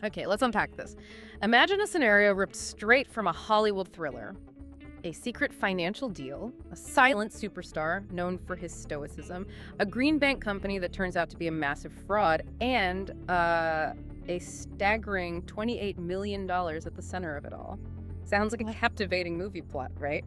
Okay, let's unpack this. Imagine a scenario ripped straight from a Hollywood thriller. A secret financial deal, a silent superstar known for his stoicism, a green bank company that turns out to be a massive fraud, and a staggering $28 million at the center of it all. Sounds like a captivating movie plot, right?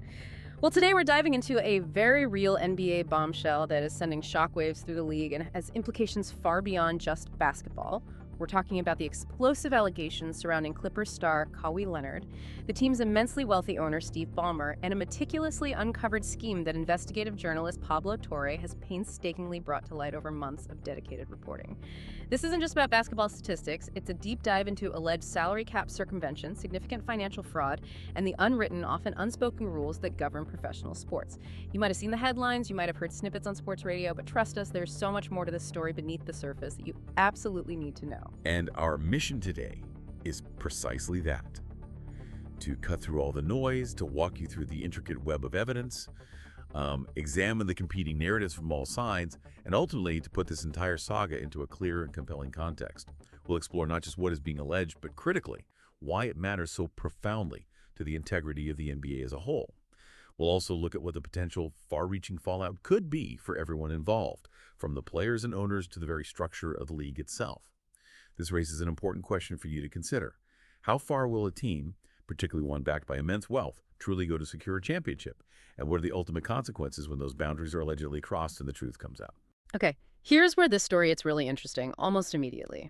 Well, today we're diving into a very real NBA bombshell that is sending shockwaves through the league and has implications far beyond just basketball. We're talking about the explosive allegations surrounding Clippers star Kawhi Leonard, the team's immensely wealthy owner Steve Ballmer, and a meticulously uncovered scheme that investigative journalist Pablo Torre has painstakingly brought to light over months of dedicated reporting. This isn't just about basketball statistics, it's a deep dive into alleged salary cap circumvention, significant financial fraud, and the unwritten, often unspoken rules that govern professional sports. You might have seen the headlines, you might have heard snippets on sports radio, but trust us, there's so much more to this story beneath the surface that you absolutely need to know. And our mission today is precisely that. To cut through all the noise, to walk you through the intricate web of evidence, examine the competing narratives from all sides, and ultimately to put this entire saga into a clear and compelling context. We'll explore not just what is being alleged, but critically, why it matters so profoundly to the integrity of the NBA as a whole. We'll also look at what the potential far-reaching fallout could be for everyone involved, from the players and owners to the very structure of the league itself. This raises an important question for you to consider. How far will a team, particularly one backed by immense wealth, truly go to secure a championship? And what are the ultimate consequences when those boundaries are allegedly crossed and the truth comes out? Okay, here's where this story gets really interesting, almost immediately.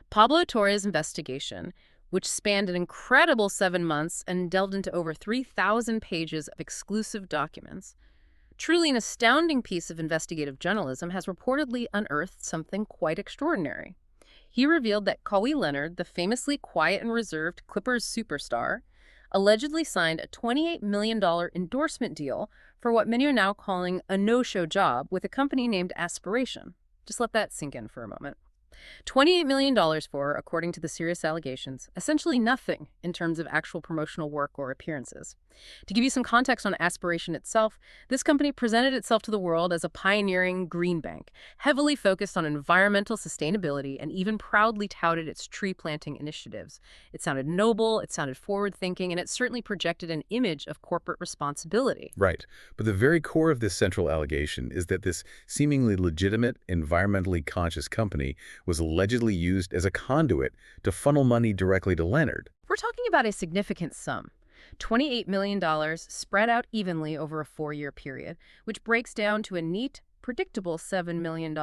Pablo Torre's investigation, which spanned an incredible 7 months and delved into over 3,000 pages of exclusive documents, truly an astounding piece of investigative journalism, has reportedly unearthed something quite extraordinary. He revealed that Kawhi Leonard, the famously quiet and reserved Clippers superstar, allegedly signed a $28 million endorsement deal for what many are now calling a no-show job with a company named Aspiration. Just let that sink in for a moment. $28 million for, according to the serious allegations, essentially nothing in terms of actual promotional work or appearances. To give you some context on Aspiration itself, this company presented itself to the world as a pioneering green bank, heavily focused on environmental sustainability and even proudly touted its tree planting initiatives. It sounded noble, it sounded forward-thinking, and it certainly projected an image of corporate responsibility. Right. But the very core of this central allegation is that this seemingly legitimate, environmentally conscious company was allegedly used as a conduit to funnel money directly to Leonard. We're talking about a significant sum. $28 million spread out evenly over a 4-year period, which breaks down to a neat, predictable $7 million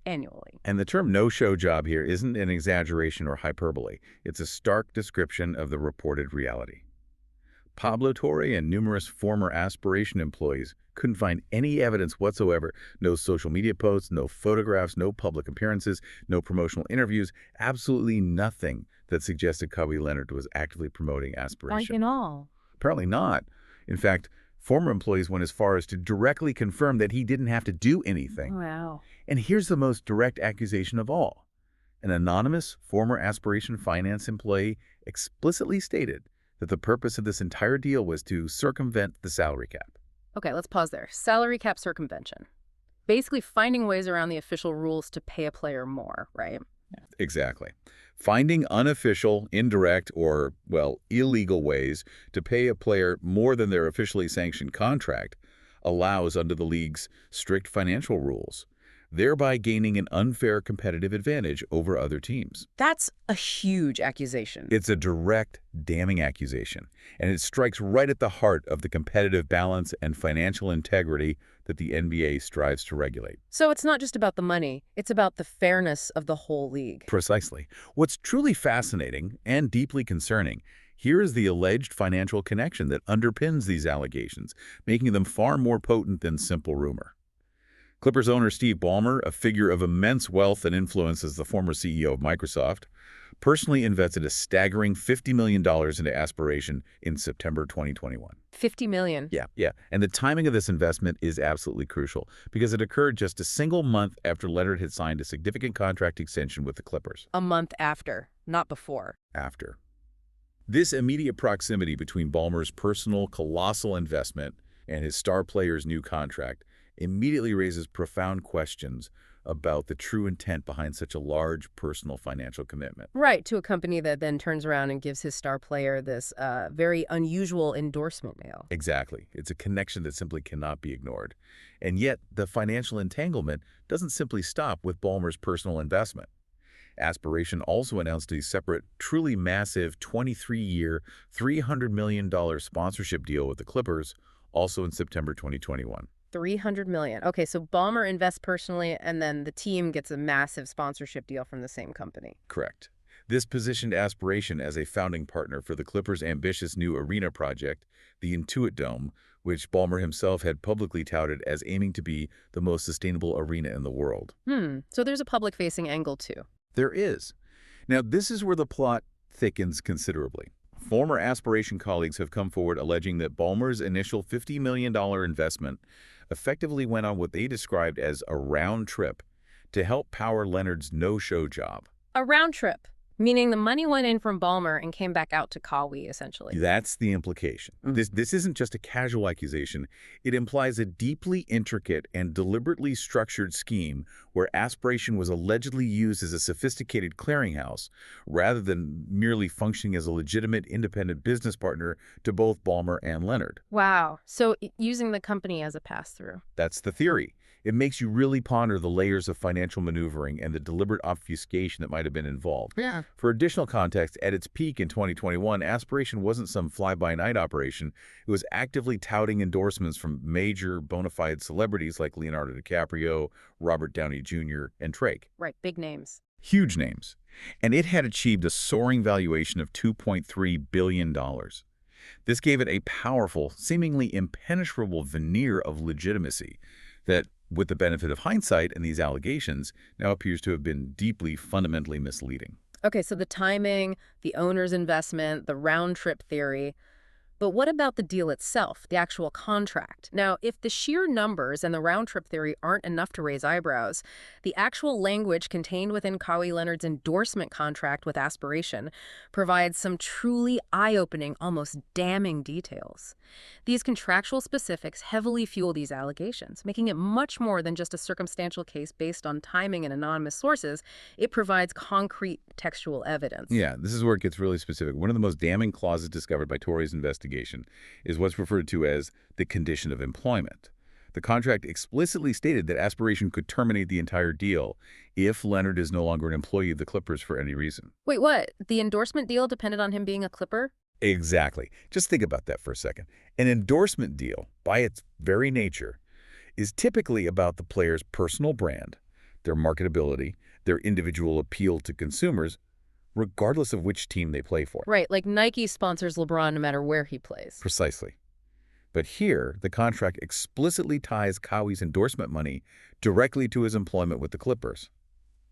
annually. And the term no-show job here isn't an exaggeration or hyperbole. It's a stark description of the reported reality. Pablo Torre and numerous former Aspiration employees couldn't find any evidence whatsoever. No social media posts, no photographs, no public appearances, no promotional interviews, absolutely nothing that suggested Kawhi Leonard was actively promoting Aspiration. Like in all. Apparently not. In fact, former employees went as far as to directly confirm that he didn't have to do anything. Wow. And here's the most direct accusation of all. An anonymous former Aspiration finance employee explicitly stated that the purpose of this entire deal was to circumvent the salary cap. Okay, let's pause there. Salary cap circumvention. Basically finding ways around the official rules to pay a player more, right? Exactly. Finding unofficial, indirect, or, well, illegal ways to pay a player more than their officially sanctioned contract allows under the league's strict financial rules, thereby gaining an unfair competitive advantage over other teams. That's a huge accusation. It's a direct, damning accusation, and it strikes right at the heart of the competitive balance and financial integrity that the NBA strives to regulate. So it's not just about the money, it's about the fairness of the whole league. Precisely. What's truly fascinating and deeply concerning, here is the alleged financial connection that underpins these allegations, making them far more potent than simple rumor. Clippers owner Steve Ballmer, a figure of immense wealth and influence as the former CEO of Microsoft, personally invested a staggering $50 million into Aspiration in September 2021. $50 million. Yeah. And the timing of this investment is absolutely crucial because it occurred just a single month after Leonard had signed a significant contract extension with the Clippers. A month after, not before. After. This immediate proximity between Ballmer's personal colossal investment and his star player's new contract immediately raises profound questions about the true intent behind such a large personal financial commitment. Right, to a company that then turns around and gives his star player this very unusual endorsement mail. Exactly. It's a connection that simply cannot be ignored. And yet, the financial entanglement doesn't simply stop with Ballmer's personal investment. Aspiration also announced a separate, truly massive 23-year, $300 million sponsorship deal with the Clippers, also in September 2021. $300 million. Okay, so Ballmer invests personally, and then the team gets a massive sponsorship deal from the same company. Correct. This positioned Aspiration as a founding partner for the Clippers' ambitious new arena project, the Intuit Dome, which Ballmer himself had publicly touted as aiming to be the most sustainable arena in the world. So there's a public-facing angle, too. There is. Now, this is where the plot thickens considerably. Former Aspiration colleagues have come forward alleging that Ballmer's initial $50 million investment effectively went on what they described as a round trip to help power Leonard's no-show job. A round trip, meaning the money went in from Ballmer and came back out to Kawhi, essentially. That's the implication. This isn't just a casual accusation. It implies a deeply intricate and deliberately structured scheme where Aspiration was allegedly used as a sophisticated clearinghouse rather than merely functioning as a legitimate independent business partner to both Ballmer and Leonard. Wow. So using the company as a pass-through. That's the theory. It makes you really ponder the layers of financial maneuvering and the deliberate obfuscation that might have been involved. Yeah. For additional context, at its peak in 2021, Aspiration wasn't some fly-by-night operation. It was actively touting endorsements from major bona fide celebrities like Leonardo DiCaprio, Robert Downey Jr., and Drake. Right, big names. Huge names. And it had achieved a soaring valuation of $2.3 billion. This gave it a powerful, seemingly impenetrable veneer of legitimacy that, with the benefit of hindsight and these allegations, now appears to have been deeply, fundamentally misleading. Okay, so the timing, the owner's investment, the round-trip theory. But what about the deal itself, the actual contract? Now, if the sheer numbers and the round-trip theory aren't enough to raise eyebrows, the actual language contained within Kawhi Leonard's endorsement contract with Aspiration provides some truly eye-opening, almost damning details. These contractual specifics heavily fuel these allegations, making it much more than just a circumstantial case based on timing and anonymous sources. It provides concrete textual evidence. Yeah, this is where it gets really specific. One of the most damning clauses discovered by Tory's investigation is what's referred to as the condition of employment. The contract explicitly stated that Aspiration could terminate the entire deal if Leonard is no longer an employee of the Clippers for any reason. Wait, what? The endorsement deal depended on him being a Clipper? Exactly. Just think about that for a second. An endorsement deal, by its very nature, is typically about the player's personal brand, their marketability, their individual appeal to consumers, regardless of which team they play for. Right, like Nike sponsors LeBron no matter where he plays. Precisely. But here, the contract explicitly ties Kawhi's endorsement money directly to his employment with the Clippers.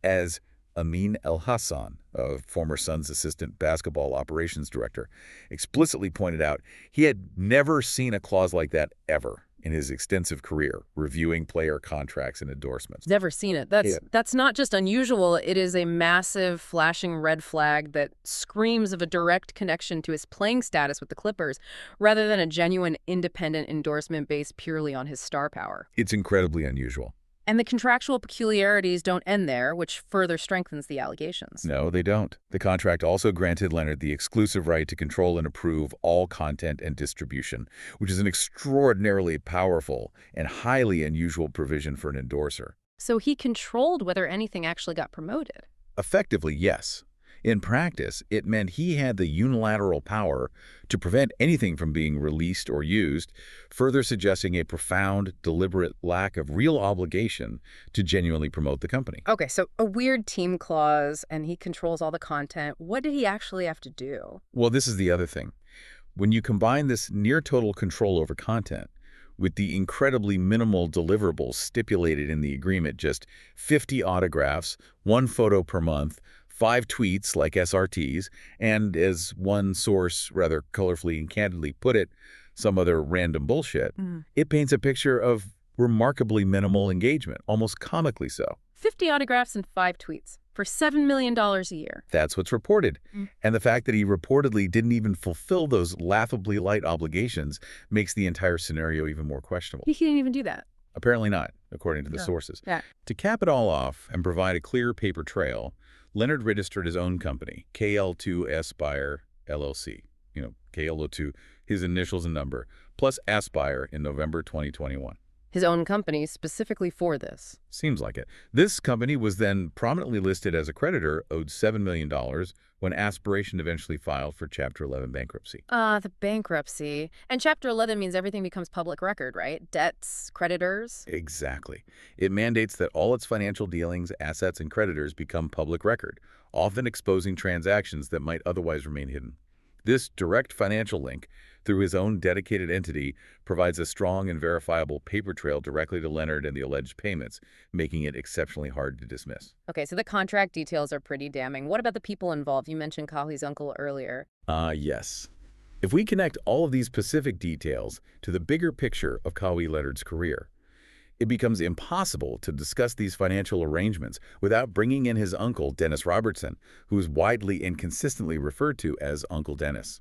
As Amin El-Hassan, a former Suns assistant basketball operations director, explicitly pointed out, he had never seen a clause like that ever in his extensive career, reviewing player contracts and endorsements. Never seen it. That's not just unusual. It is a massive flashing red flag that screams of a direct connection to his playing status with the Clippers, rather than a genuine independent endorsement based purely on his star power. It's incredibly unusual. And the contractual peculiarities don't end there, which further strengthens the allegations. No, they don't. The contract also granted Leonard the exclusive right to control and approve all content and distribution, which is an extraordinarily powerful and highly unusual provision for an endorser. So he controlled whether anything actually got promoted. Effectively, yes. In practice, it meant he had the unilateral power to prevent anything from being released or used, further suggesting a profound, deliberate lack of real obligation to genuinely promote the company. Okay, so a weird team clause, and he controls all the content. What did he actually have to do? Well, this is the other thing. When you combine this near-total control over content with the incredibly minimal deliverables stipulated in the agreement, just 50 autographs, 1 photo per month, 5 tweets like SRTs, and as one source rather colorfully and candidly put it, some other random bullshit, it paints a picture of remarkably minimal engagement, almost comically so. 50 autographs and 5 tweets for $7 million a year. That's what's reported. And the fact that he reportedly didn't even fulfill those laughably light obligations makes the entire scenario even more questionable. He didn't even do that. Apparently not, according to the Sure. sources. Yeah. To cap it all off and provide a clear paper trail, Leonard registered his own company, KL2 Aspire LLC. KL02, his initials and number, plus Aspire in November 2021. His own company specifically for this. Seems like it. This company was then prominently listed as a creditor, owed $7 million, when Aspiration eventually filed for Chapter 11 bankruptcy. The bankruptcy. And Chapter 11 means everything becomes public record, right? Debts, creditors. Exactly. It mandates that all its financial dealings, assets, and creditors become public record, often exposing transactions that might otherwise remain hidden. This direct financial link, through his own dedicated entity, provides a strong and verifiable paper trail directly to Leonard and the alleged payments, making it exceptionally hard to dismiss. Okay, so the contract details are pretty damning. What about the people involved? You mentioned Kawhi's uncle earlier. Yes. If we connect all of these specific details to the bigger picture of Kawhi Leonard's career, it becomes impossible to discuss these financial arrangements without bringing in his uncle, Dennis Robertson, who is widely and consistently referred to as Uncle Dennis.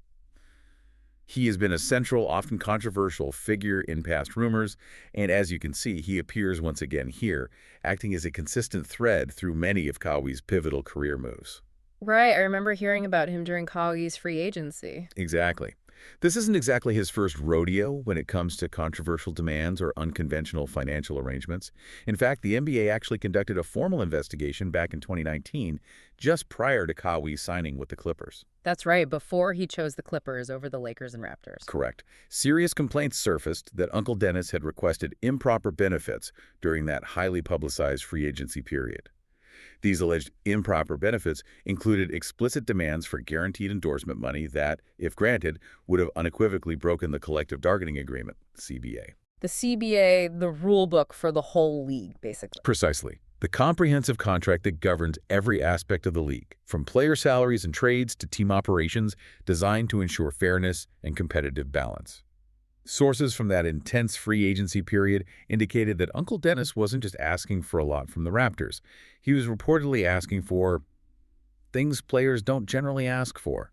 He has been a central, often controversial figure in past rumors, and as you can see, he appears once again here, acting as a consistent thread through many of Kawhi's pivotal career moves. Right, I remember hearing about him during Kawhi's free agency. Exactly. This isn't exactly his first rodeo when it comes to controversial demands or unconventional financial arrangements. In fact, the NBA actually conducted a formal investigation back in 2019, just prior to Kawhi signing with the Clippers. That's right, before he chose the Clippers over the Lakers and Raptors. Correct. Serious complaints surfaced that Uncle Dennis had requested improper benefits during that highly publicized free agency period. These alleged improper benefits included explicit demands for guaranteed endorsement money that, if granted, would have unequivocally broken the collective bargaining agreement, CBA. The CBA, the rule book for the whole league, basically. Precisely. The comprehensive contract that governs every aspect of the league, from player salaries and trades to team operations, designed to ensure fairness and competitive balance. Sources from that intense free agency period indicated that Uncle Dennis wasn't just asking for a lot from the Raptors. He was reportedly asking for things players don't generally ask for,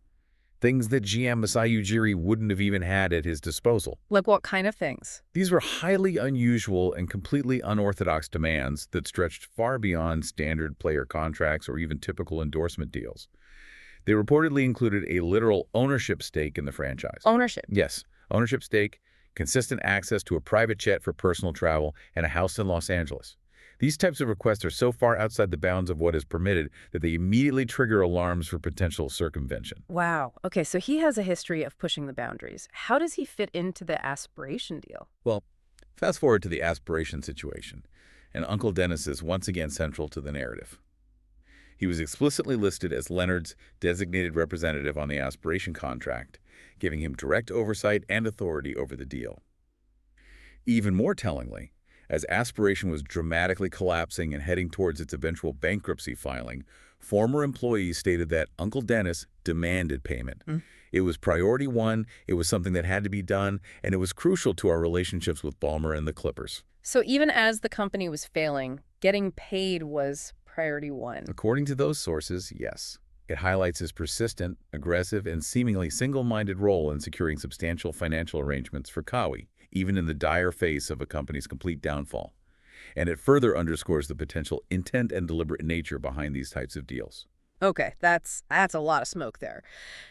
things that GM Masai Ujiri wouldn't have even had at his disposal. Like what kind of things? These were highly unusual and completely unorthodox demands that stretched far beyond standard player contracts or even typical endorsement deals. They reportedly included a literal ownership stake in the franchise. Ownership. Yes. Ownership stake, consistent access to a private jet for personal travel, and a house in Los Angeles. These types of requests are so far outside the bounds of what is permitted that they immediately trigger alarms for potential circumvention. Wow. Okay, so he has a history of pushing the boundaries. How does he fit into the Aspiration deal? Well, fast forward to the Aspiration situation, and Uncle Dennis is once again central to the narrative. He was explicitly listed as Leonard's designated representative on the Aspiration contract, giving him direct oversight and authority over the deal. Even more tellingly, as Aspiration was dramatically collapsing and heading towards its eventual bankruptcy filing, former employees stated that Uncle Dennis demanded payment. It was priority one, it was something that had to be done, and it was crucial to our relationships with Ballmer and the Clippers. So even as the company was failing, getting paid was priority one. According to those sources, yes. It highlights his persistent, aggressive, and seemingly single-minded role in securing substantial financial arrangements for Kawhi, even in the dire face of a company's complete downfall. And it further underscores the potential intent and deliberate nature behind these types of deals. Okay, that's a lot of smoke there.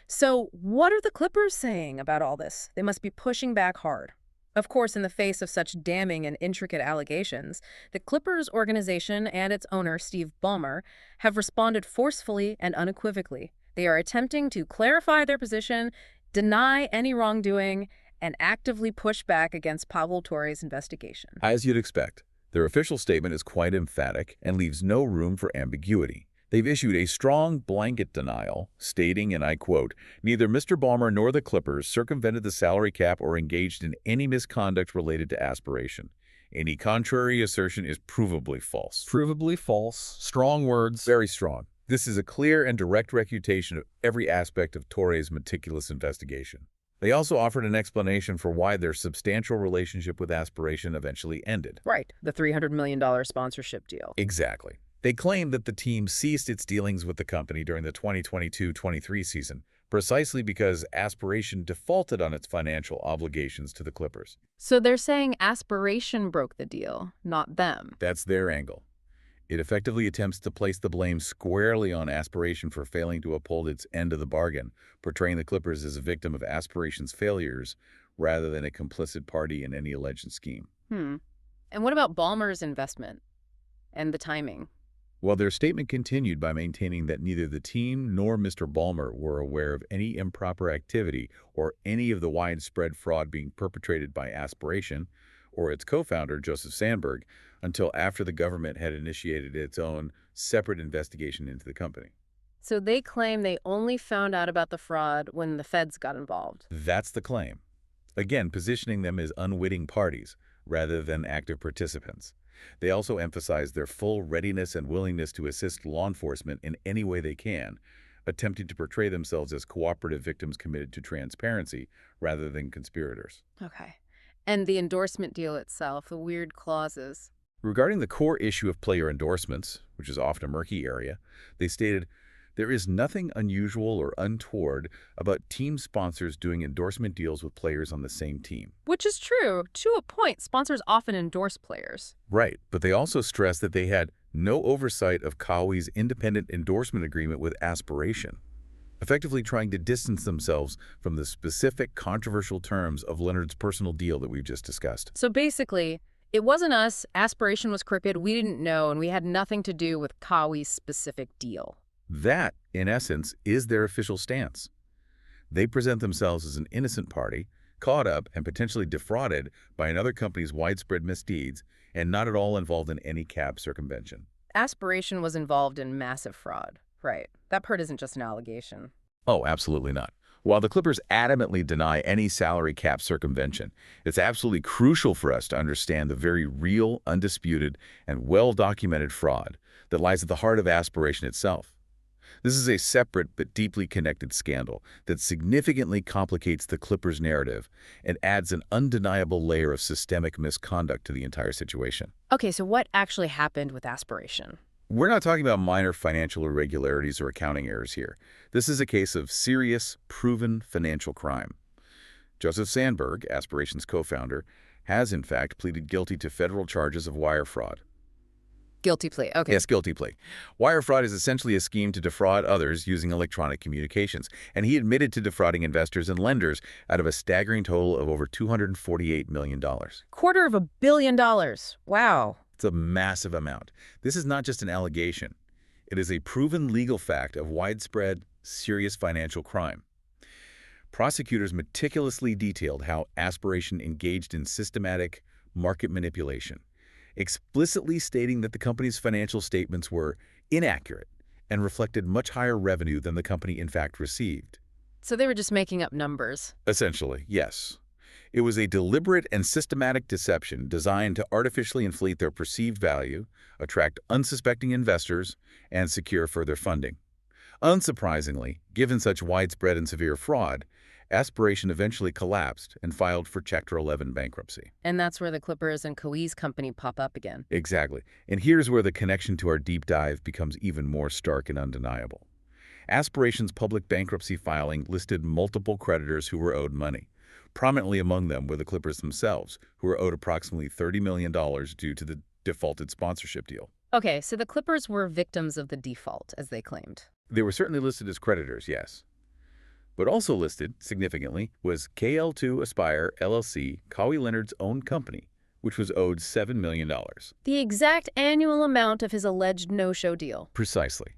So what are the Clippers saying about all this? They must be pushing back hard. Of course, in the face of such damning and intricate allegations, the Clippers organization and its owner, Steve Ballmer, have responded forcefully and unequivocally. They are attempting to clarify their position, deny any wrongdoing, and actively push back against Pavel Torre's investigation. As you'd expect, their official statement is quite emphatic and leaves no room for ambiguity. They've issued a strong blanket denial, stating, and I quote, "Neither Mr. Ballmer nor the Clippers circumvented the salary cap or engaged in any misconduct related to Aspiration. Any contrary assertion is provably false." Provably false. Strong words. Very strong. This is a clear and direct refutation of every aspect of Torre's meticulous investigation. They also offered an explanation for why their substantial relationship with Aspiration eventually ended. Right, the $300 million sponsorship deal. Exactly. They claimed that the team ceased its dealings with the company during the 2022-23 season, precisely because Aspiration defaulted on its financial obligations to the Clippers. So they're saying Aspiration broke the deal, not them. That's their angle. It effectively attempts to place the blame squarely on Aspiration for failing to uphold its end of the bargain, portraying the Clippers as a victim of Aspiration's failures rather than a complicit party in any alleged scheme. And what about Ballmer's investment and the timing? Well, their statement continued by maintaining that neither the team nor Mr. Ballmer were aware of any improper activity or any of the widespread fraud being perpetrated by Aspiration or its co-founder, Joseph Sandberg, until after the government had initiated its own separate investigation into the company. So they claim they only found out about the fraud when the feds got involved. That's the claim. Again, positioning them as unwitting parties rather than active participants. They also emphasize their full readiness and willingness to assist law enforcement in any way they can, attempting to portray themselves as cooperative victims committed to transparency rather than conspirators. Okay. And the endorsement deal itself, the weird clauses. Regarding the core issue of player endorsements, which is often a murky area, they stated, "There is nothing unusual or untoward about team sponsors doing endorsement deals with players on the same team." Which is true. To a point, sponsors often endorse players. Right, but they also stressed that they had no oversight of Kawhi's independent endorsement agreement with Aspiration, effectively trying to distance themselves from the specific controversial terms of Leonard's personal deal that we've just discussed. So basically, it wasn't us, Aspiration was crooked, we didn't know, and we had nothing to do with Kawhi's specific deal. That, in essence, is their official stance. They present themselves as an innocent party, caught up and potentially defrauded by another company's widespread misdeeds, and not at all involved in any cap circumvention. Aspiration was involved in massive fraud. Right. That part isn't just an allegation. Oh, absolutely not. While the Clippers adamantly deny any salary cap circumvention, it's absolutely crucial for us to understand the very real, undisputed, and well-documented fraud that lies at the heart of Aspiration itself. This is a separate but deeply connected scandal that significantly complicates the Clippers' narrative and adds an undeniable layer of systemic misconduct to the entire situation. Okay, so what actually happened with Aspiration? We're not talking about minor financial irregularities or accounting errors here. This is a case of serious, proven financial crime. Joseph Sandberg, Aspiration's co-founder, has in fact pleaded guilty to federal charges of wire fraud. Guilty plea, okay. Yes, guilty plea. Wire fraud is essentially a scheme to defraud others using electronic communications, and he admitted to defrauding investors and lenders out of a staggering total of over $248 million. $250 million. Wow. It's a massive amount. This is not just an allegation. It is a proven legal fact of widespread, serious financial crime. Prosecutors meticulously detailed how Aspiration engaged in systematic market manipulation, explicitly stating that the company's financial statements were inaccurate and reflected much higher revenue than the company in fact received. So they were just making up numbers. Essentially, yes. It was a deliberate and systematic deception designed to artificially inflate their perceived value, attract unsuspecting investors, and secure further funding. Unsurprisingly, given such widespread and severe fraud, Aspiration eventually collapsed and filed for Chapter 11 bankruptcy. And that's where the Clippers and Kawhi's company pop up again. Exactly. And here's where the connection to our deep dive becomes even more stark and undeniable. Aspiration's public bankruptcy filing listed multiple creditors who were owed money. Prominently among them were the Clippers themselves, who were owed approximately $30 million due to the defaulted sponsorship deal. Okay, so the Clippers were victims of the default, as they claimed. They were certainly listed as creditors, yes. But also listed, significantly, was KL2 Aspire LLC, Kawhi Leonard's own company, which was owed $7 million. The exact annual amount of his alleged no-show deal. Precisely.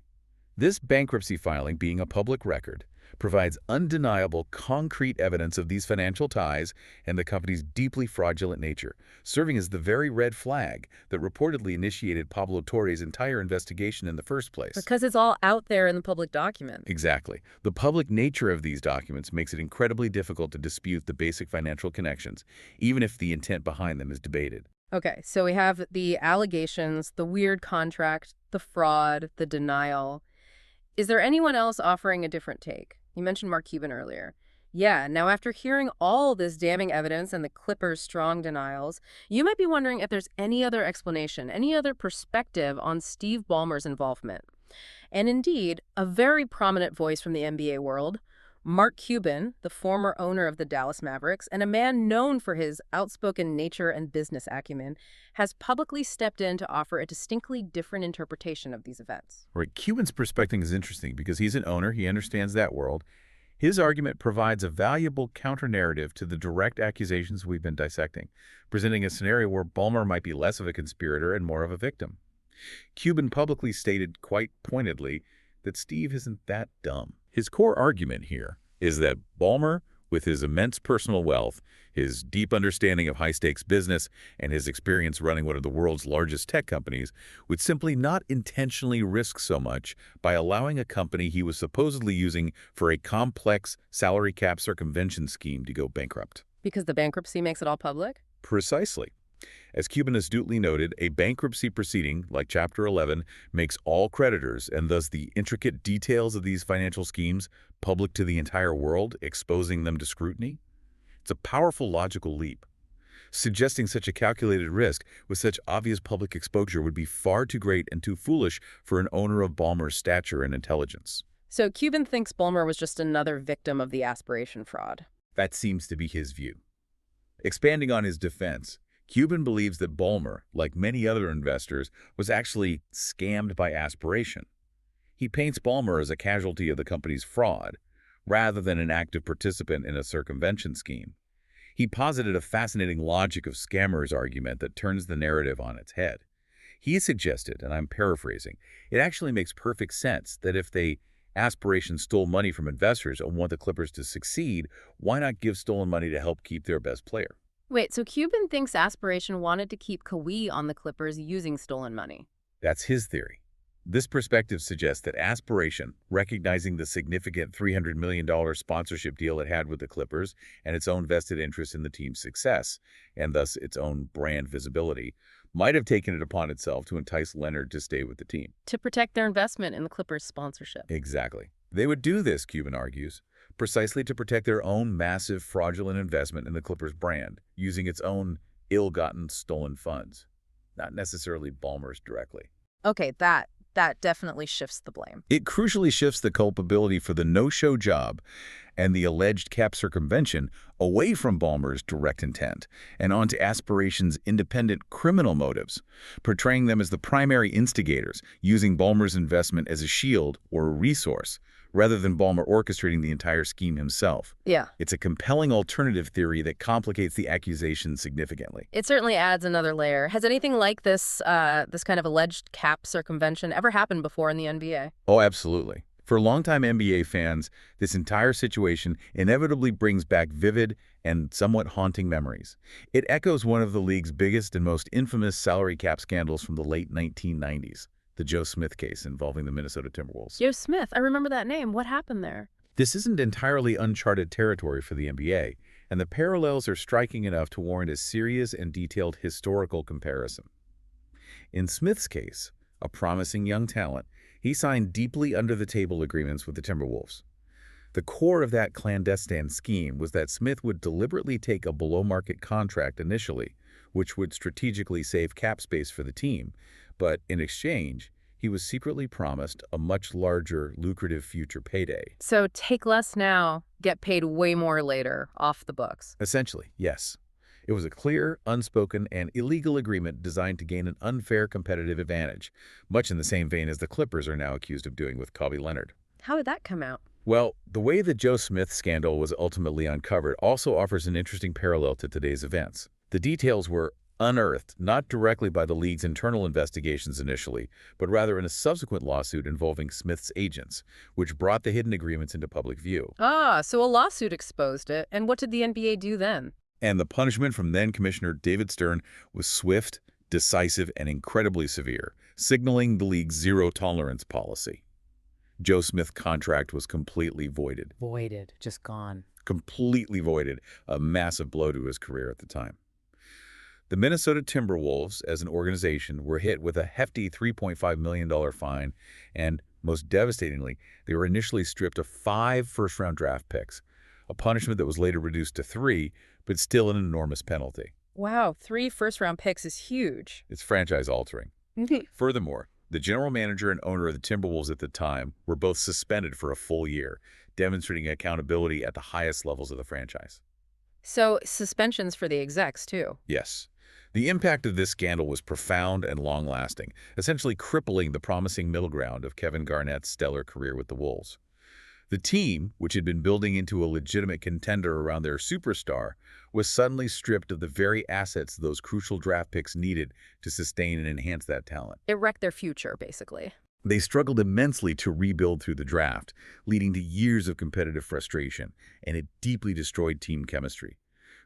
This bankruptcy filing, being a public record, provides undeniable, concrete evidence of these financial ties and the company's deeply fraudulent nature, serving as the very red flag that reportedly initiated Pablo Torre's entire investigation in the first place. Because it's all out there in the public document. Exactly. The public nature of these documents makes it incredibly difficult to dispute the basic financial connections, even if the intent behind them is debated. Okay, so we have the allegations, the weird contract, the fraud, the denial. Is there anyone else offering a different take? You mentioned Mark Cuban earlier. Yeah, now after hearing all this damning evidence and the Clippers' strong denials, you might be wondering if there's any other explanation, any other perspective on Steve Ballmer's involvement. And indeed, a very prominent voice from the NBA world, Mark Cuban, the former owner of the Dallas Mavericks, and a man known for his outspoken nature and business acumen, has publicly stepped in to offer a distinctly different interpretation of these events. Right. Cuban's perspective is interesting because he's an owner. He understands that world. His argument provides a valuable counter-narrative to the direct accusations we've been dissecting, presenting a scenario where Ballmer might be less of a conspirator and more of a victim. Cuban publicly stated quite pointedly that Steve isn't that dumb. His core argument here is that Ballmer, with his immense personal wealth, his deep understanding of high-stakes business, and his experience running one of the world's largest tech companies, would simply not intentionally risk so much by allowing a company he was supposedly using for a complex salary cap circumvention scheme to go bankrupt. Because the bankruptcy makes it all public? Precisely. As Cuban astutely noted, a bankruptcy proceeding, like Chapter 11, makes all creditors, and thus the intricate details of these financial schemes, public to the entire world, exposing them to scrutiny. It's a powerful logical leap. Suggesting such a calculated risk with such obvious public exposure would be far too great and too foolish for an owner of Ballmer's stature and intelligence. So Cuban thinks Ballmer was just another victim of the aspiration fraud. That seems to be his view. Expanding on his defense, Cuban believes that Ballmer, like many other investors, was actually scammed by aspiration. He paints Ballmer as a casualty of the company's fraud, rather than an active participant in a circumvention scheme. He posited a fascinating logic of scammers' argument that turns the narrative on its head. He suggested, and I'm paraphrasing, it actually makes perfect sense that if aspiration stole money from investors and want the Clippers to succeed, why not give stolen money to help keep their best player? Wait, so Cuban thinks aspiration wanted to keep Kawhi on the Clippers using stolen money? That's his theory. This perspective suggests that aspiration, recognizing the significant $300 million sponsorship deal it had with the Clippers and its own vested interest in the team's success, and thus its own brand visibility, might have taken it upon itself to entice Leonard to stay with the team. To protect their investment in the Clippers' sponsorship. Exactly. They would do this, Cuban argues, precisely to protect their own massive fraudulent investment in the Clippers brand, using its own ill-gotten stolen funds, not necessarily Ballmer's directly. Okay, that definitely shifts the blame. It crucially shifts the culpability for the no-show job and the alleged cap circumvention away from Ballmer's direct intent and onto aspiration's independent criminal motives, portraying them as the primary instigators, using Ballmer's investment as a shield or a resource, rather than Ballmer orchestrating the entire scheme himself. Yeah. It's a compelling alternative theory that complicates the accusation significantly. It certainly adds another layer. Has anything like this kind of alleged cap circumvention ever happened before in the NBA? Oh, absolutely. For longtime NBA fans, this entire situation inevitably brings back vivid and somewhat haunting memories. It echoes one of the league's biggest and most infamous salary cap scandals from the late 1990s. The Joe Smith case involving the Minnesota Timberwolves. Joe Smith, I remember that name. What happened there? This isn't entirely uncharted territory for the NBA, and the parallels are striking enough to warrant a serious and detailed historical comparison. In Smith's case, a promising young talent, he signed deeply under-the-table agreements with the Timberwolves. The core of that clandestine scheme was that Smith would deliberately take a below-market contract initially, which would strategically save cap space for the team, but in exchange, he was secretly promised a much larger, lucrative future payday. So take less now, get paid way more later, off the books. Essentially, yes. It was a clear, unspoken, and illegal agreement designed to gain an unfair competitive advantage, much in the same vein as the Clippers are now accused of doing with Kawhi Leonard. How did that come out? Well, the way the Joe Smith scandal was ultimately uncovered also offers an interesting parallel to today's events. The details were unearthed not directly by the league's internal investigations initially, but rather in a subsequent lawsuit involving Smith's agents, which brought the hidden agreements into public view. Ah, so a lawsuit exposed it. And what did the NBA do then? And the punishment from then-Commissioner David Stern was swift, decisive, and incredibly severe, signaling the league's zero-tolerance policy. Joe Smith's contract was completely voided. Voided, just gone. Completely voided, a massive blow to his career at the time. The Minnesota Timberwolves, as an organization, were hit with a hefty $3.5 million fine, and, most devastatingly, they were initially stripped of 5 first-round draft picks, a punishment that was later reduced to 3, but still an enormous penalty. Wow, 3 first-round picks is huge. It's franchise-altering. Furthermore, the general manager and owner of the Timberwolves at the time were both suspended for a full year, demonstrating accountability at the highest levels of the franchise. So suspensions for the execs, too. Yes. The impact of this scandal was profound and long-lasting, essentially crippling the promising middle ground of Kevin Garnett's stellar career with the Wolves. The team, which had been building into a legitimate contender around their superstar, was suddenly stripped of the very assets those crucial draft picks needed to sustain and enhance that talent. It wrecked their future, basically. They struggled immensely to rebuild through the draft, leading to years of competitive frustration, and it deeply destroyed team chemistry,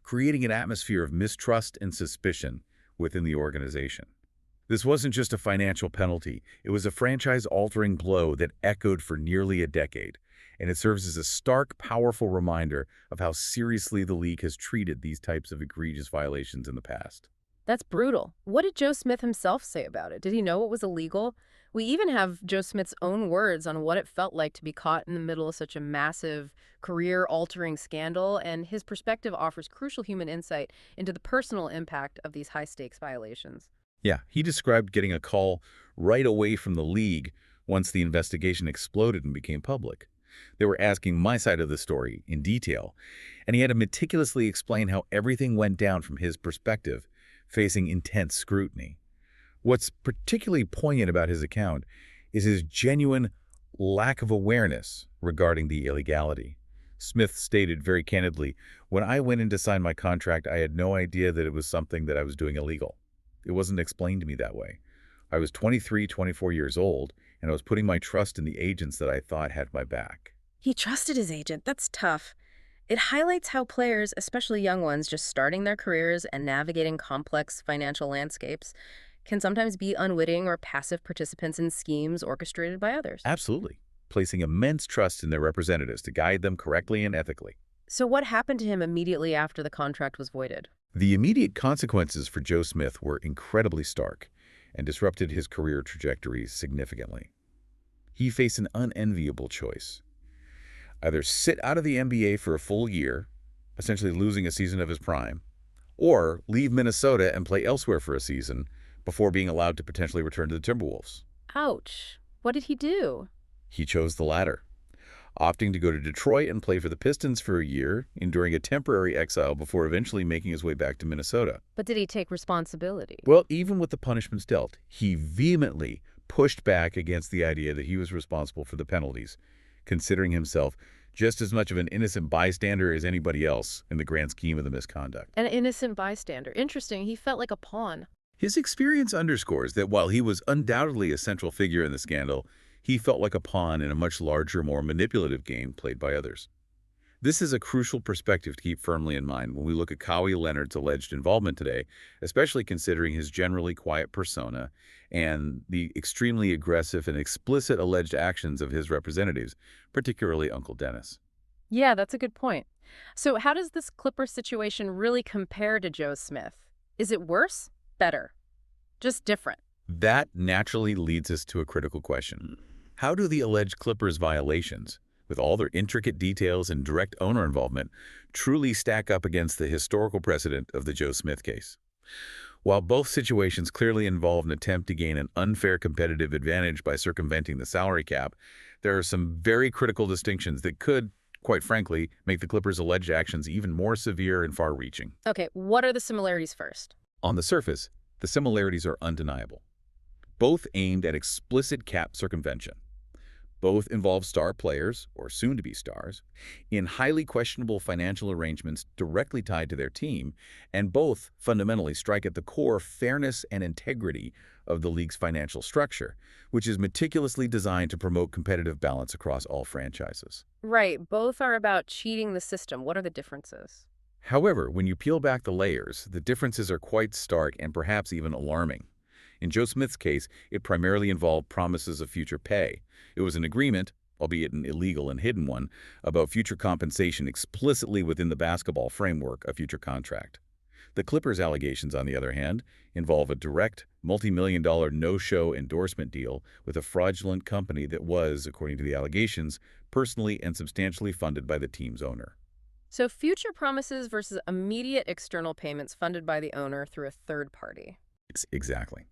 creating an atmosphere of mistrust and suspicion within the organization. This wasn't just a financial penalty, it was a franchise-altering blow that echoed for nearly a decade, and it serves as a stark, powerful reminder of how seriously the league has treated these types of egregious violations in the past. That's brutal. What did Joe Smith himself say about it? Did he know it was illegal? We even have Joe Smith's own words on what it felt like to be caught in the middle of such a massive, career-altering scandal, and his perspective offers crucial human insight into the personal impact of these high-stakes violations. Yeah, he described getting a call right away from the league once the investigation exploded and became public. They were asking my side of the story in detail, and he had to meticulously explain how everything went down from his perspective, facing intense scrutiny. What's particularly poignant about his account is his genuine lack of awareness regarding the illegality. Smith stated very candidly, "When I went in to sign my contract, I had no idea that it was something that I was doing illegal. It wasn't explained to me that way. I was 23, 24 years old, and I was putting my trust in the agents that I thought had my back." He trusted his agent. That's tough. It highlights how players, especially young ones just starting their careers and navigating complex financial landscapes, can sometimes be unwitting or passive participants in schemes orchestrated by others. Absolutely, placing immense trust in their representatives to guide them correctly and ethically. So what happened to him immediately after the contract was voided? The immediate consequences for Joe Smith were incredibly stark and disrupted his career trajectory significantly. He faced an unenviable choice. Either sit out of the NBA for a full year, essentially losing a season of his prime, or leave Minnesota and play elsewhere for a season before being allowed to potentially return to the Timberwolves. Ouch. What did he do? He chose the latter, opting to go to Detroit and play for the Pistons for a year, enduring a temporary exile before eventually making his way back to Minnesota. But did he take responsibility? Well, even with the punishments dealt, he vehemently pushed back against the idea that he was responsible for the penalties, considering himself just as much of an innocent bystander as anybody else in the grand scheme of the misconduct. An innocent bystander. Interesting. He felt like a pawn. His experience underscores that while he was undoubtedly a central figure in the scandal, he felt like a pawn in a much larger, more manipulative game played by others. This is a crucial perspective to keep firmly in mind when we look at Kawhi Leonard's alleged involvement today, especially considering his generally quiet persona and the extremely aggressive and explicit alleged actions of his representatives, particularly Uncle Dennis. Yeah, that's a good point. So how does this Clipper situation really compare to Joe Smith? Is it worse? Better? Just different? That naturally leads us to a critical question. How do the alleged Clippers violations, with all their intricate details and direct owner involvement, truly stack up against the historical precedent of the Joe Smith case? While both situations clearly involve an attempt to gain an unfair competitive advantage by circumventing the salary cap, there are some very critical distinctions that could, quite frankly, make the Clippers' alleged actions even more severe and far-reaching. Okay, what are the similarities first? On the surface, the similarities are undeniable. Both aimed at explicit cap circumvention. Both involve star players, or soon-to-be stars, in highly questionable financial arrangements directly tied to their team, and both fundamentally strike at the core fairness and integrity of the league's financial structure, which is meticulously designed to promote competitive balance across all franchises. Right, both are about cheating the system. What are the differences? However, when you peel back the layers, the differences are quite stark and perhaps even alarming. In Joe Smith's case, it primarily involved promises of future pay. It was an agreement, albeit an illegal and hidden one, about future compensation explicitly within the basketball framework of future contract. The Clippers' allegations, on the other hand, involve a direct, multi-million-dollar no-show endorsement deal with a fraudulent company that was, according to the allegations, personally and substantially funded by the team's owner. So future promises versus immediate external payments funded by the owner through a third party. Exactly.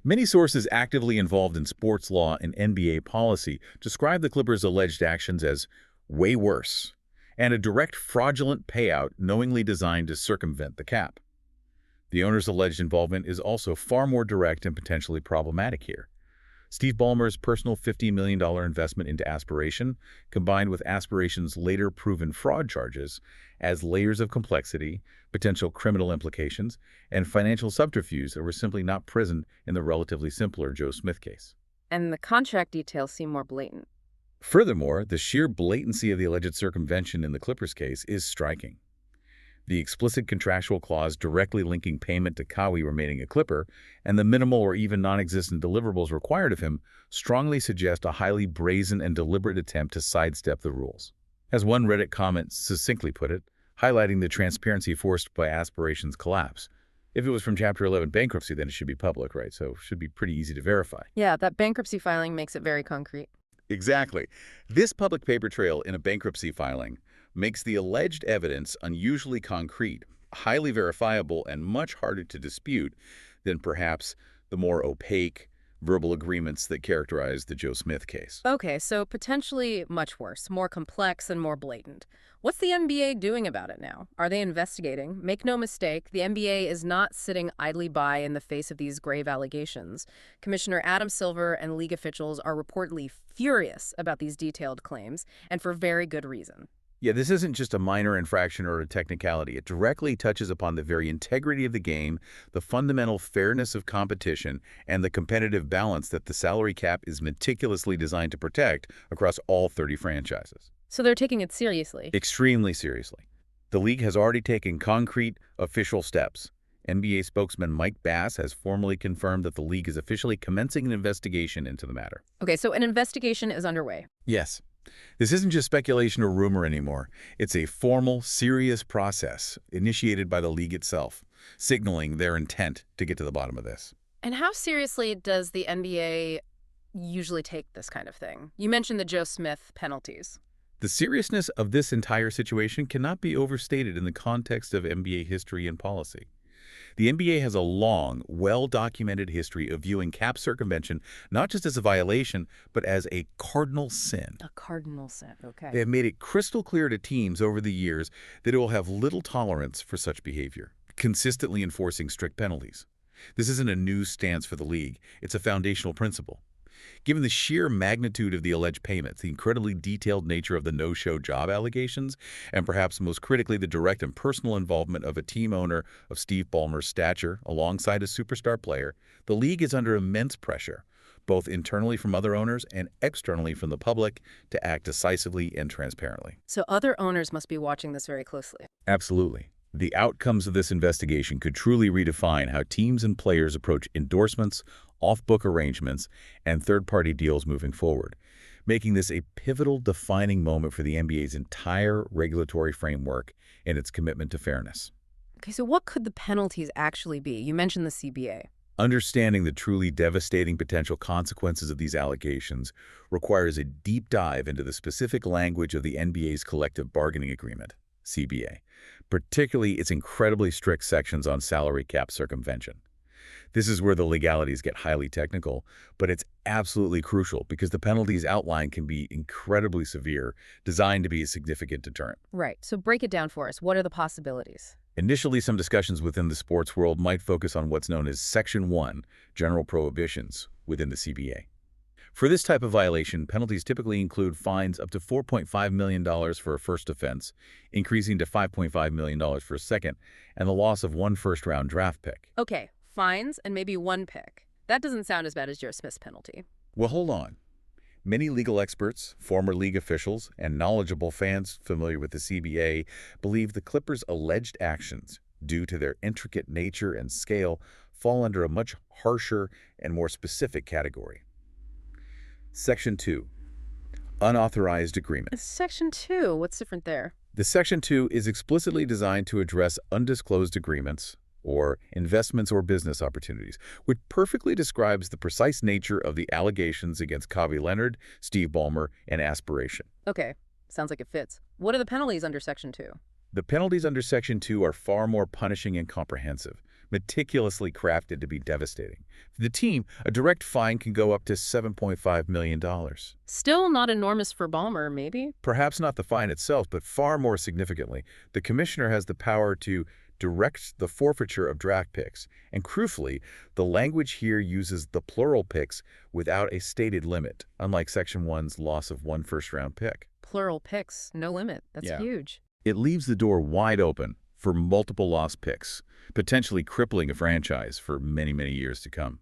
Many sources actively involved in sports law and NBA policy describe the Clippers' alleged actions as way worse, and a direct fraudulent payout knowingly designed to circumvent the cap. The owner's alleged involvement is also far more direct and potentially problematic here. Steve Ballmer's personal $50 million investment into Aspiration, combined with Aspiration's later proven fraud charges, adds layers of complexity, potential criminal implications, and financial subterfuge that were simply not present in the relatively simpler Joe Smith case. And the contract details seem more blatant. Furthermore, the sheer blatancy of the alleged circumvention in the Clippers case is striking. The explicit contractual clause directly linking payment to Kawhi remaining a Clipper and the minimal or even non-existent deliverables required of him strongly suggest a highly brazen and deliberate attempt to sidestep the rules. As one Reddit comment succinctly put it, highlighting the transparency forced by Aspiration's collapse. If it was from Chapter 11 bankruptcy, then it should be public, right? So it should be pretty easy to verify. Yeah, that bankruptcy filing makes it very concrete. Exactly. This public paper trail in a bankruptcy filing makes the alleged evidence unusually concrete, highly verifiable, and much harder to dispute than perhaps the more opaque verbal agreements that characterize the Joe Smith case. Okay, so potentially much worse, more complex and more blatant. What's the NBA doing about it now? Are they investigating? Make no mistake, the NBA is not sitting idly by in the face of these grave allegations. Commissioner Adam Silver and league officials are reportedly furious about these detailed claims, and for very good reason. Yeah, this isn't just a minor infraction or a technicality. It directly touches upon the very integrity of the game, the fundamental fairness of competition, and the competitive balance that the salary cap is meticulously designed to protect across all 30 franchises. So they're taking it seriously. Extremely seriously. The league has already taken concrete, official steps. NBA spokesman Mike Bass has formally confirmed that the league is officially commencing an investigation into the matter. Okay, so an investigation is underway. Yes. This isn't just speculation or rumor anymore. It's a formal, serious process initiated by the league itself, signaling their intent to get to the bottom of this. And how seriously does the NBA usually take this kind of thing? You mentioned the Joe Smith penalties. The seriousness of this entire situation cannot be overstated in the context of NBA history and policy. The NBA has a long, well-documented history of viewing cap circumvention not just as a violation, but as a cardinal sin. A cardinal sin, okay. They have made it crystal clear to teams over the years that it will have little tolerance for such behavior, consistently enforcing strict penalties. This isn't a new stance for the league. It's a foundational principle. Given the sheer magnitude of the alleged payments, the incredibly detailed nature of the no-show job allegations, and perhaps most critically the direct and personal involvement of a team owner of Steve Ballmer's stature alongside a superstar player, the league is under immense pressure, both internally from other owners and externally from the public, to act decisively and transparently. So other owners must be watching this very closely. Absolutely. The outcomes of this investigation could truly redefine how teams and players approach endorsements, off-book arrangements, and third-party deals moving forward, making this a pivotal, defining moment for the NBA's entire regulatory framework and its commitment to fairness. Okay, so what could the penalties actually be? You mentioned the CBA. Understanding the truly devastating potential consequences of these allegations requires a deep dive into the specific language of the NBA's collective bargaining agreement, CBA, particularly its incredibly strict sections on salary cap circumvention. This is where the legalities get highly technical, but it's absolutely crucial because the penalties outlined can be incredibly severe, designed to be a significant deterrent. Right. So break it down for us. What are the possibilities? Initially, some discussions within the sports world might focus on what's known as Section 1, general prohibitions, within the CBA. For this type of violation, penalties typically include fines up to $4.5 million for a first offense, increasing to $5.5 million for a second, and the loss of one first-round draft pick. Okay, fines and maybe one pick. That doesn't sound as bad as Joe Smith's penalty. Well, hold on. Many legal experts, former league officials, and knowledgeable fans familiar with the CBA believe the Clippers' alleged actions, due to their intricate nature and scale, fall under a much harsher and more specific category. Section 2. Unauthorized agreement. Section 2, what's different there? The Section 2 is explicitly designed to address undisclosed agreements or investments or business opportunities, which perfectly describes the precise nature of the allegations against Kawhi Leonard, Steve Ballmer, and Aspiration. Okay, sounds like it fits. What are the penalties under Section 2? The penalties under Section 2 are far more punishing and comprehensive, meticulously crafted to be devastating. For the team, a direct fine can go up to $7.5 million. Still not enormous for Ballmer, maybe? Perhaps not the fine itself, but far more significantly, the commissioner has the power to direct the forfeiture of draft picks. And crucially, the language here uses the plural picks without a stated limit, unlike Section 1's loss of one first-round pick. Plural picks, no limit. That's huge. It leaves the door wide open for multiple lost picks, potentially crippling a franchise for many, many years to come.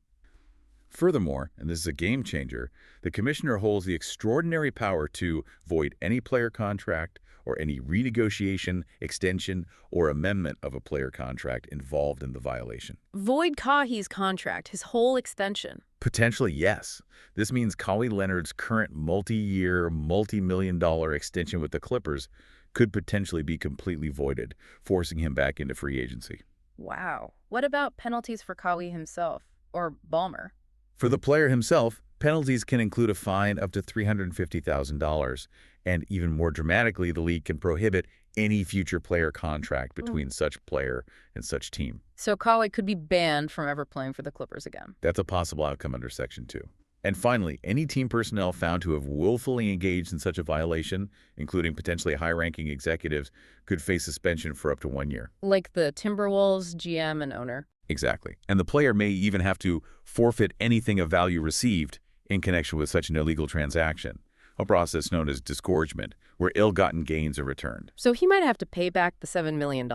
Furthermore, and this is a game changer, the commissioner holds the extraordinary power to void any player contract or any renegotiation, extension, or amendment of a player contract involved in the violation. Void Kawhi's contract, his whole extension. Potentially, yes. This means Kawhi Leonard's current multi-year, multi-million-dollar extension with the Clippers could potentially be completely voided, forcing him back into free agency. Wow. What about penalties for Kawhi himself, or Ballmer? For the player himself, penalties can include a fine up to $350,000, and even more dramatically, the league can prohibit any future player contract between such player and such team. So Kawhi could be banned from ever playing for the Clippers again. That's a possible outcome under Section 2. And finally, any team personnel found to have willfully engaged in such a violation, including potentially high-ranking executives, could face suspension for up to 1 year. Like the Timberwolves GM and owner. Exactly. And the player may even have to forfeit anything of value received in connection with such an illegal transaction, a process known as disgorgement, where ill-gotten gains are returned. So he might have to pay back the $7 million?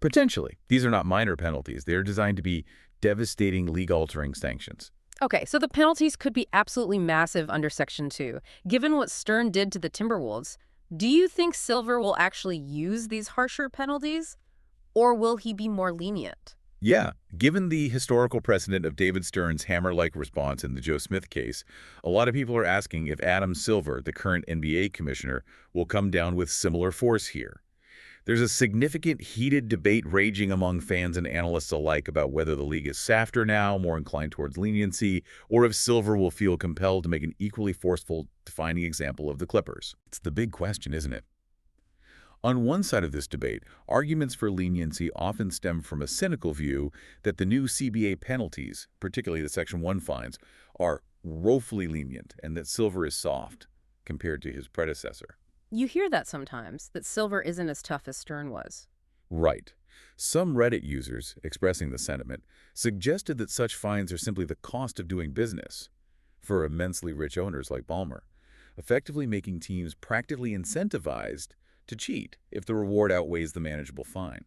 Potentially. These are not minor penalties. They are designed to be devastating league-altering sanctions. Okay, so the penalties could be absolutely massive under Section 2. Given what Stern did to the Timberwolves, do you think Silver will actually use these harsher penalties? Or will he be more lenient? Yeah, given the historical precedent of David Stern's hammer-like response in the Joe Smith case, a lot of people are asking if Adam Silver, the current NBA commissioner, will come down with similar force here. There's a significant heated debate raging among fans and analysts alike about whether the league is softer now, more inclined towards leniency, or if Silver will feel compelled to make an equally forceful, defining example of the Clippers. It's the big question, isn't it? On one side of this debate, arguments for leniency often stem from a cynical view that the new CBA penalties, particularly the Section 1 fines, are woefully lenient and that Silver is soft compared to his predecessor. You hear that sometimes, that Silver isn't as tough as Stern was. Right. Some Reddit users, expressing the sentiment, suggested that such fines are simply the cost of doing business for immensely rich owners like Ballmer, effectively making teams practically incentivized to cheat if the reward outweighs the manageable fine.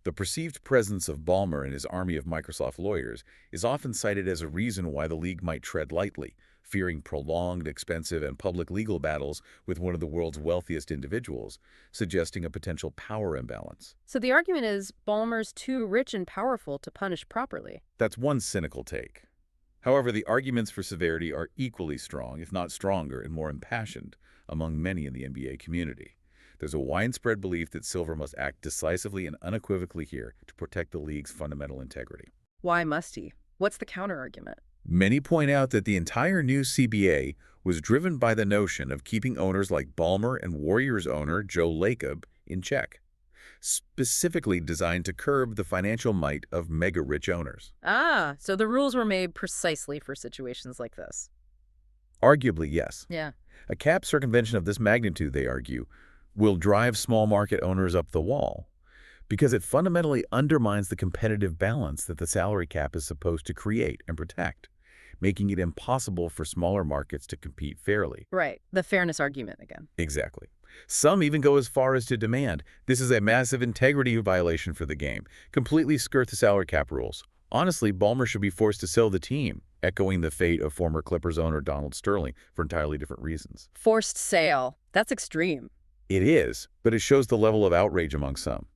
The perceived presence of Ballmer and his army of Microsoft lawyers is often cited as a reason why the league might tread lightly, fearing prolonged, expensive, and public legal battles with one of the world's wealthiest individuals, suggesting a potential power imbalance. So the argument is Ballmer's too rich and powerful to punish properly. That's one cynical take. However, the arguments for severity are equally strong, if not stronger and more impassioned, among many in the NBA community. There's a widespread belief that Silver must act decisively and unequivocally here to protect the league's fundamental integrity. Why must he? What's the counterargument? Many point out that the entire new CBA was driven by the notion of keeping owners like Ballmer and Warriors owner Joe Lacob in check, specifically designed to curb the financial might of mega-rich owners. Ah, so the rules were made precisely for situations like this. Arguably, yes. Yeah. A cap circumvention of this magnitude, they argue, will drive small market owners up the wall because it fundamentally undermines the competitive balance that the salary cap is supposed to create and protect, making it impossible for smaller markets to compete fairly. Right. The fairness argument again. Exactly. Some even go as far as to demand this is a massive integrity violation for the game, completely skirt the salary cap rules. Honestly, Ballmer should be forced to sell the team, echoing the fate of former Clippers owner Donald Sterling for entirely different reasons. Forced sale. That's extreme. It is, but it shows the level of outrage among some.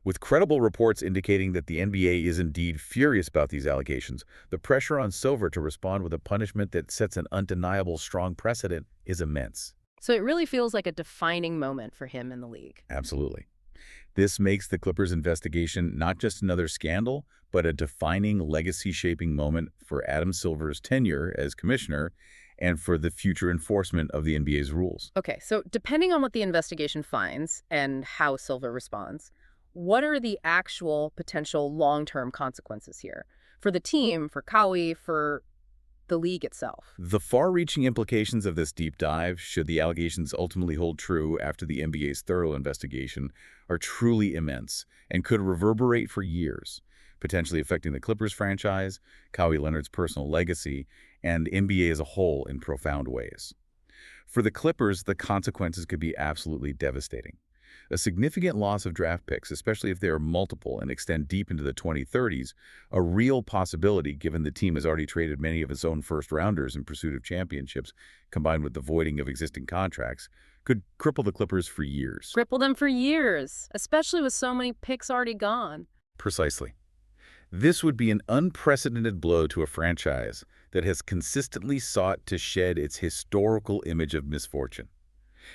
With credible reports indicating that the NBA is indeed furious about these allegations, the pressure on Silver to respond with a punishment that sets an undeniable strong precedent is immense. So it really feels like a defining moment for him in the league. Absolutely. This makes the Clippers investigation not just another scandal, but a defining legacy-shaping moment for Adam Silver's tenure as commissioner and for the future enforcement of the NBA's rules. Okay, so depending on what the investigation finds and how Silver responds, what are the actual potential long-term consequences here? For the team, for Kawhi, for the league itself? The far-reaching implications of this deep dive, should the allegations ultimately hold true after the NBA's thorough investigation, are truly immense and could reverberate for years, potentially affecting the Clippers franchise, Kawhi Leonard's personal legacy, and NBA as a whole in profound ways. For the Clippers, the consequences could be absolutely devastating. A significant loss of draft picks, especially if they are multiple and extend deep into the 2030s, a real possibility given the team has already traded many of its own first-rounders in pursuit of championships, combined with the voiding of existing contracts, could cripple the Clippers for years. Cripple them for years, especially with so many picks already gone. Precisely. This would be an unprecedented blow to a franchise that has consistently sought to shed its historical image of misfortune.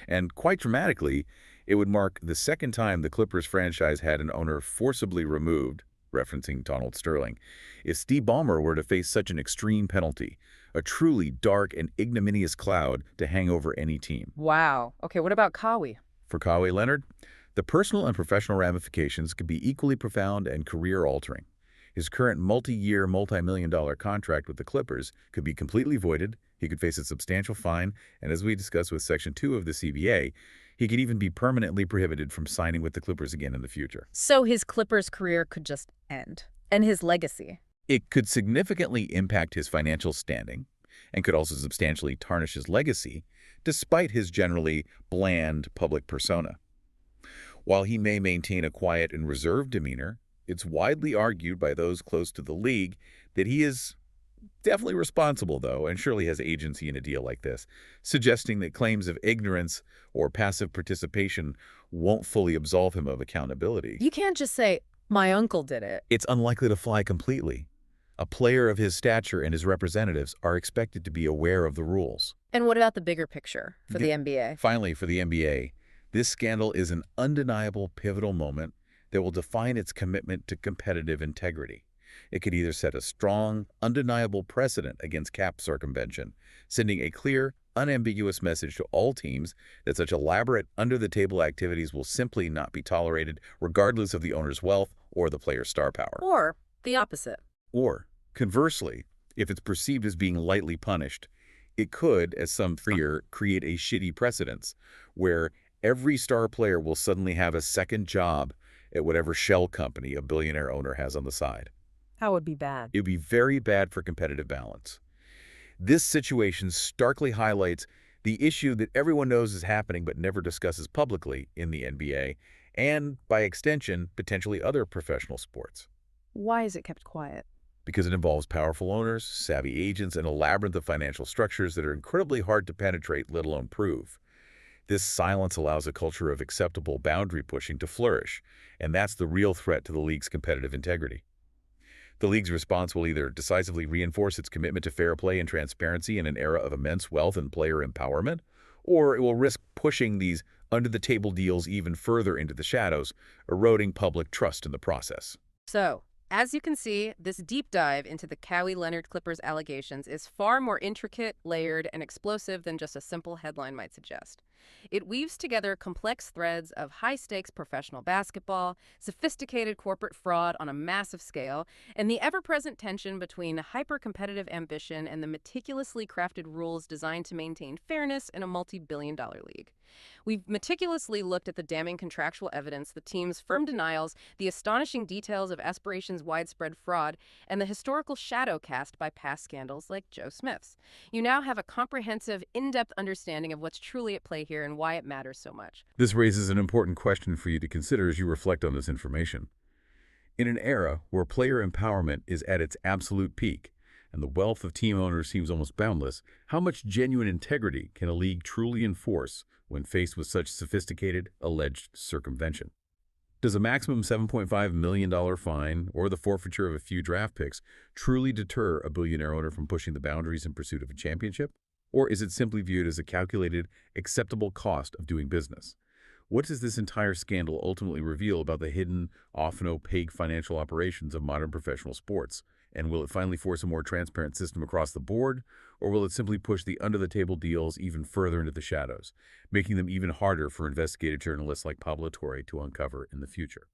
And quite dramatically, it would mark the second time the Clippers franchise had an owner forcibly removed, referencing Donald Sterling. If Steve Ballmer were to face such an extreme penalty, a truly dark and ignominious cloud to hang over any team. Wow. Okay, what about Kawhi? For Kawhi Leonard, the personal and professional ramifications could be equally profound and career-altering. His current multi-year, multi-million-dollar contract with the Clippers could be completely voided, he could face a substantial fine, and as we discussed with Section 2 of the CBA, he could even be permanently prohibited from signing with the Clippers again in the future. So his Clippers career could just end. And his legacy. It could significantly impact his financial standing and could also substantially tarnish his legacy, despite his generally bland public persona. While he may maintain a quiet and reserved demeanor, it's widely argued by those close to the league that he is definitely responsible, though, and surely has agency in a deal like this, suggesting that claims of ignorance or passive participation won't fully absolve him of accountability. You can't just say, my uncle did it. It's unlikely to fly completely. A player of his stature and his representatives are expected to be aware of the rules. And what about the bigger picture for the NBA? Finally, for the NBA, this scandal is an undeniable pivotal moment that will define its commitment to competitive integrity. It could either set a strong, undeniable precedent against cap circumvention, sending a clear, unambiguous message to all teams that such elaborate, under-the-table activities will simply not be tolerated, regardless of the owner's wealth or the player's star power. Or the opposite. Or, conversely, if it's perceived as being lightly punished, it could, as some fear, create a shitty precedence, where every star player will suddenly have a second job at whatever shell company a billionaire owner has on the side. That would be bad. It would be very bad for competitive balance. This situation starkly highlights the issue that everyone knows is happening but never discusses publicly in the NBA, and, by extension, potentially other professional sports. Why is it kept quiet? Because it involves powerful owners, savvy agents, and a labyrinth of financial structures that are incredibly hard to penetrate, let alone prove. This silence allows a culture of acceptable boundary pushing to flourish, and that's the real threat to the league's competitive integrity. The league's response will either decisively reinforce its commitment to fair play and transparency in an era of immense wealth and player empowerment, or it will risk pushing these under-the-table deals even further into the shadows, eroding public trust in the process. So, as you can see, this deep dive into the Kawhi Leonard Clippers allegations is far more intricate, layered, and explosive than just a simple headline might suggest. It weaves together complex threads of high-stakes professional basketball, sophisticated corporate fraud on a massive scale, and the ever-present tension between hyper-competitive ambition and the meticulously crafted rules designed to maintain fairness in a multi-billion-dollar league. We've meticulously looked at the damning contractual evidence, the team's firm denials, the astonishing details of Aspiration's widespread fraud, and the historical shadow cast by past scandals like Joe Smith's. You now have a comprehensive, in-depth understanding of what's truly at play here and why it matters so much. This raises an important question for you to consider as you reflect on this information. In an era where player empowerment is at its absolute peak, and the wealth of team owners seems almost boundless, how much genuine integrity can a league truly enforce when faced with such sophisticated, alleged circumvention? Does a maximum $7.5 million fine or the forfeiture of a few draft picks truly deter a billionaire owner from pushing the boundaries in pursuit of a championship? Or is it simply viewed as a calculated, acceptable cost of doing business? What does this entire scandal ultimately reveal about the hidden, often opaque financial operations of modern professional sports? And will it finally force a more transparent system across the board, or will it simply push the under-the-table deals even further into the shadows, making them even harder for investigative journalists like Pablo Torre to uncover in the future?